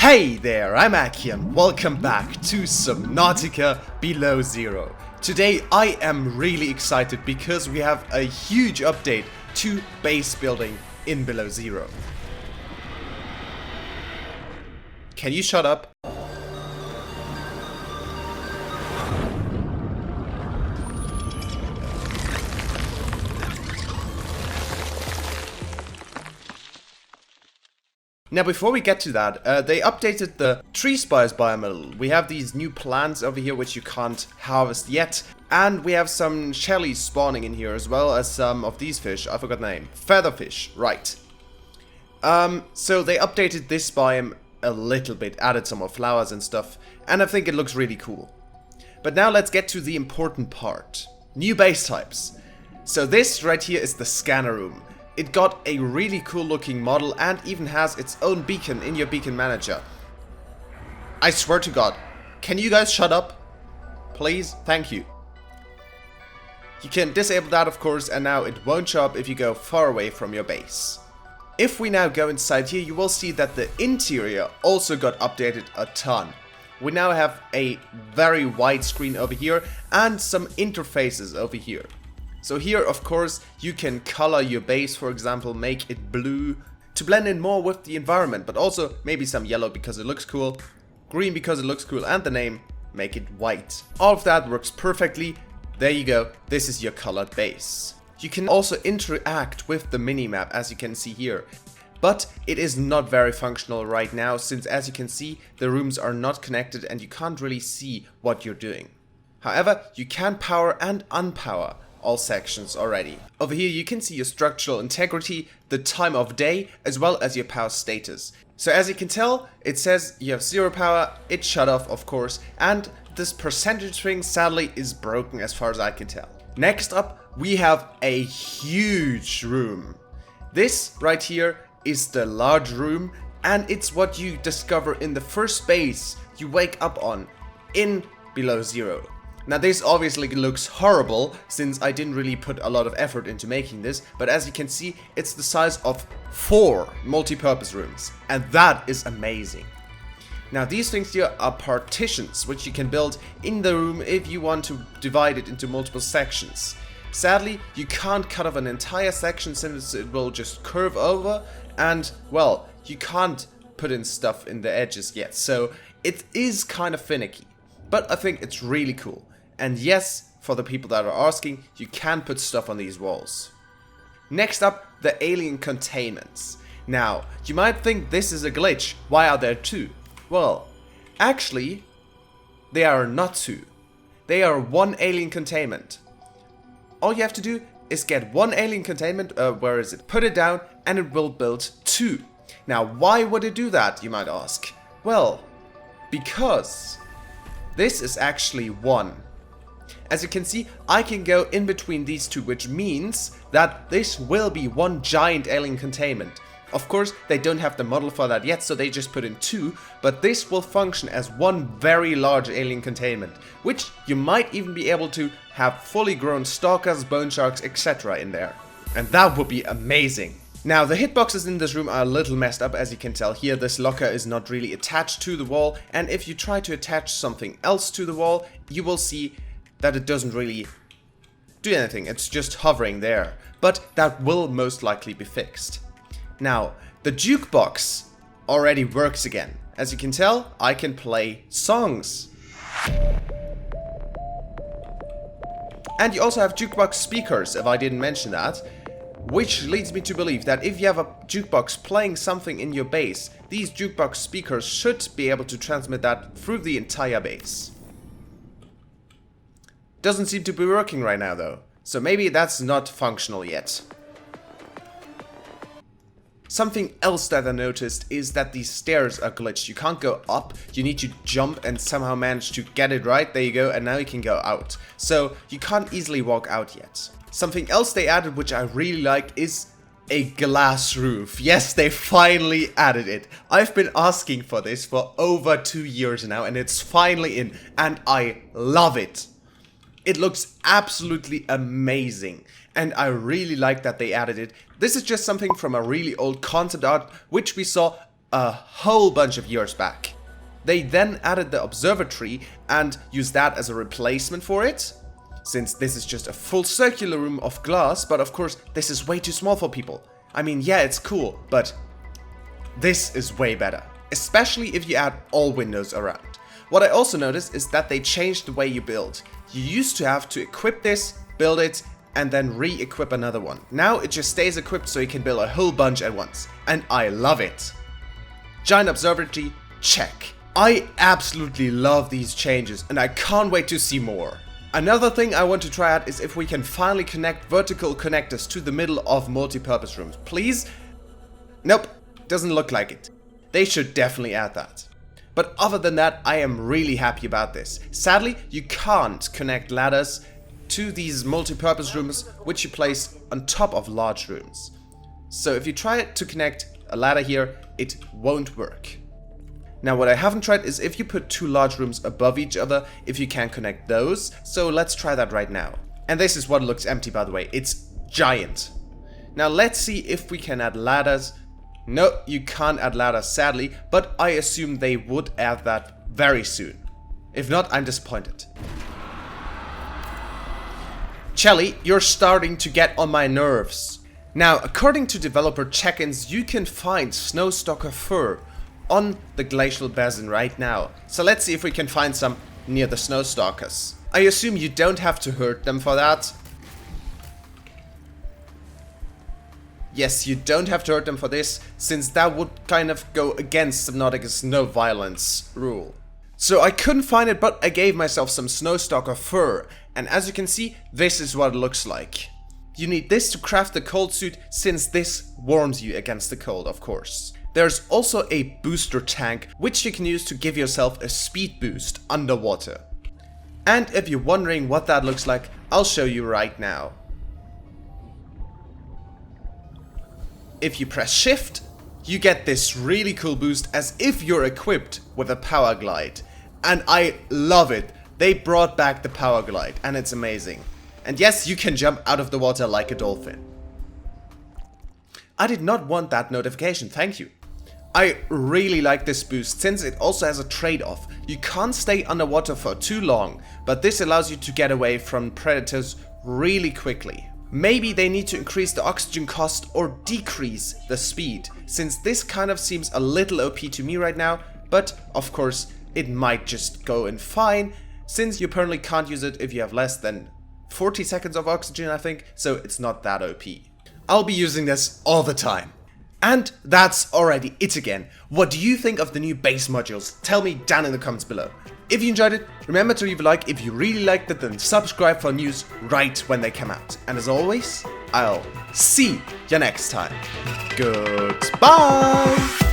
Hey there, I'm Aki and welcome back to Subnautica Below Zero. Today I am really excited because we have a huge update to base building in Below Zero. Can you shut up? Now before we get to that, they updated the tree spires biome a little. We have these new plants over here which you can't harvest yet. And we have some shellies spawning in here as well as some of these fish. I forgot the name. Featherfish, right. So they updated this biome a little bit, added some more flowers and stuff. And I think it looks really cool. But now let's get to the important part. New base types. So this right here is the scanner room. It got a really cool looking model and even has its own beacon in your beacon manager. I swear to God, can you guys shut up? Please? Thank you. You can disable that of course, and now it won't show up if you go far away from your base. If we now go inside here, you will see that the interior also got updated a ton. We now have a very wide screen over here and some interfaces over here. So here, of course, you can color your base, for example, make it blue to blend in more with the environment, but also maybe some yellow because it looks cool, green because it looks cool, and the name, make it white. All of that works perfectly. There you go. This is your colored base. You can also interact with the minimap, as you can see here. But it is not very functional right now, since as you can see, the rooms are not connected and you can't really see what you're doing. However, you can power and unpower all sections already. Over here you can see your structural integrity, the time of day, as well as your power status. So as you can tell, it says you have 0 power, it's shut off of course, and this percentage thing sadly is broken as far as I can tell. Next up, we have a huge room. This right here is the large room, and it's what you discover in the first base you wake up on in Below Zero. Now this obviously looks horrible since I didn't really put a lot of effort into making this, but as you can see, it's the size of 4 multi-purpose rooms, and that is amazing. Now these things here are partitions which you can build in the room if you want to divide it into multiple sections. Sadly, you can't cut off an entire section since it will just curve over, and well, you can't put in stuff in the edges yet, so it is kind of finicky. But I think it's really cool. And yes, for the people that are asking, you can put stuff on these walls. Next up, the alien containments. Now, you might think this is a glitch. Why are there 2? Well, actually, they are not 2. They are 1 alien containment. All you have to do is get 1 alien containment, where is it? Put it down and it will build 2. Now, why would it do that, you might ask? Well, because this is actually 1. As you can see, I can go in between these 2, which means that this will be 1 giant alien containment. Of course, they don't have the model for that yet, so they just put in 2, but this will function as 1 very large alien containment, which you might even be able to have fully grown stalkers, bone sharks, etc. in there. And that would be amazing. Now, the hitboxes in this room are a little messed up, as you can tell here. This locker is not really attached to the wall, and if you try to attach something else to the wall, you will see that it doesn't really do anything, it's just hovering there. But that will most likely be fixed. Now, the jukebox already works again. As you can tell, I can play songs. And you also have jukebox speakers, if I didn't mention that. Which leads me to believe that if you have a jukebox playing something in your base, these jukebox speakers should be able to transmit that through the entire base. Doesn't seem to be working right now though, so maybe that's not functional yet. Something else that I noticed is that these stairs are glitched. You can't go up, you need to jump and somehow manage to get it right. There you go, and now you can go out. So you can't easily walk out yet. Something else they added which I really like is a glass roof. Yes, they finally added it. I've been asking for this for over 2 years now and it's finally in, and I love it. It looks absolutely amazing, and I really like that they added it. This is just something from a really old concept art which we saw a whole bunch of years back. They then added the observatory and used that as a replacement for it, since this is just a full circular room of glass, but of course this is way too small for people. I mean, yeah, it's cool, but this is way better, especially if you add all windows around. What I also noticed is that they changed the way you build. You used to have to equip this, build it, and then re-equip another one. Now it just stays equipped so you can build a whole bunch at once, and I love it. Giant observatory, check. I absolutely love these changes and I can't wait to see more. Another thing I want to try out is if we can finally connect vertical connectors to the middle of multi-purpose rooms. Please? Nope, doesn't look like it. They should definitely add that. But other than that, I am really happy about this. Sadly, you can't connect ladders to these multi-purpose rooms which you place on top of large rooms. So if you try to connect a ladder here, it won't work. Now what I haven't tried is if you put two large rooms above each other, if you can connect those. So let's try that right now. And this is what looks empty, by the way. It's giant. Now let's see if we can add ladders. No, you can't add ladders, sadly, but I assume they would add that very soon. If not, I'm disappointed. Chelly, you're starting to get on my nerves. Now, according to developer check-ins, you can find snowstalker fur on the glacial basin right now. So let's see if we can find some near the snowstalkers. I assume you don't have to hurt them for that. Yes, you don't have to hurt them for this, since that would kind of go against Subnautica's no violence rule. So I couldn't find it, but I gave myself some snowstalker fur, and as you can see, this is what it looks like. You need this to craft the cold suit, since this warms you against the cold, of course. There's also a booster tank, which you can use to give yourself a speed boost underwater. And if you're wondering what that looks like, I'll show you right now. If you press shift, you get this really cool boost as if you're equipped with a power glide. And I love it. They brought back the power glide and it's amazing. And yes, you can jump out of the water like a dolphin. I did not want that notification, thank you. I really like this boost since it also has a trade-off. You can't stay underwater for too long, but this allows you to get away from predators really quickly. Maybe they need to increase the oxygen cost or decrease the speed, since this kind of seems a little OP to me right now, but of course it might just go in fine, since you apparently can't use it if you have less than 40 seconds of oxygen, I think, so it's not that OP. I'll be using this all the time. And that's already it again. What do you think of the new base modules? Tell me down in the comments below. If you enjoyed it, remember to leave a like. If you really liked it, then subscribe for news right when they come out. And as always, I'll see you next time. Goodbye!